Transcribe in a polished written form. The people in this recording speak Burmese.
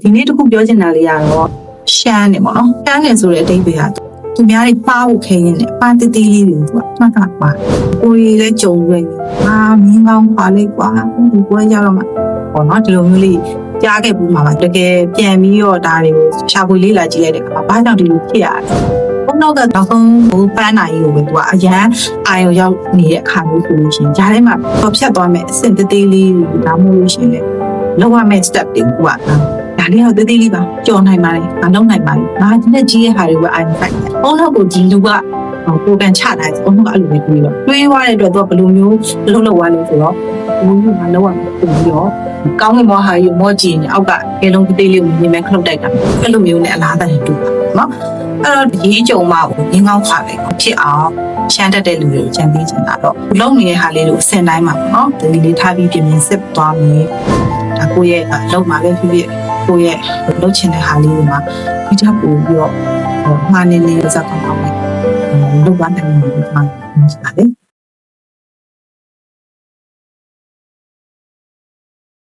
ဒီနေ့တခုပြောချင်တာလေးကတော့ရှမ်းနေပေါ့နော်ရှမ်းနေဆိုတဲ့အဓိပ္ပာယ်ကသူများတွေပါဖို့ခဲရင်းနဲ့ပါတီတီလေးတွေသူကမှတ်တာပါကိုကြီးလည်းကြုံရင်းမင်းကောင်းပါလိုက်ကွာဒီပွဲကြတော့မှပေါ့နော်ဒီလိုမျိုးလေးကြားခဲ့ဘူးမှာပါတကယ်ပြန်ပြီးတော့ဒါတွေကိုရှာဖွေလေးလာကြည့်လိုက်တဲ့အခါမှာဘာကြောင့်ဒီလိုဖြစ်ရလဲဘုံတော့ကနောက်ဆုံးဘူပန်းနိုင်ကိုပဲသူကအရန်အာရုံရောက်နေတဲ့အခါမျိုးဆိုလို့ရှိရင်ဂျားထဲမှာပေါ်ဖြတ်သွားမယ်အဆင့်တေးသေးလေးတွေဒါမှမဟုတ်လို့ရှိရင်လည်းလောက်ရမယ့် step တွေကဒါလေးတော့တေးသေးလေးပါကြော်နိုင်ပါလေမလုပ်နိုင်ပါဘူးငါဒီနဲ့ကြီးရဲ့ဟာတွေက I'm fine ဘုံတော့ကိုဒီလူကကိုကန်ချလိုက်ဘုံတော့အဲ့လိုပဲတွေးတော့တွေးသွားတဲ့အတွက်တော့ဘယ်လိုမျိုးလုပ်သွားလဲဆိုတော့ဘုံကမလုပ်ရဘူးပြီးတော့ကောင်းကင်ဘောဟာယူမော့ကြည့်နေအောက်ကအဲလုံးတေးလေးကိုမြင်မဲ့ခလုတ်တိုက်တာအဲ့လိုမျိုးနဲ့အလားတန်တူပါနော်အဲ့တော့ရေးကြုံမကိုငင်းကောင်းခါလိုက်ဖြစ်အောင်ရှမ်းတက်တဲ့လူတွေကိုကြံပေးချင်တာတော့လုံနေတဲ့ဟာလေးကိုအစင်တိုင်းမှာပေါ့နော်ဒီလေးထားပြီးပြင်ပြင်စစ်သွားမယ်ဒါကိုယ့်ရဲ့လုံမှာပဲဖြစ်ဖြစ်ကိုယ့်ရဲ့လုံချင်တဲ့ဟာလေးတွေမှာဒီချက်ပို့ပြီးတော့မှားနေနေစကားကောင်းတယ်လုံသွားနိုင်တယ်မှာပါတယ်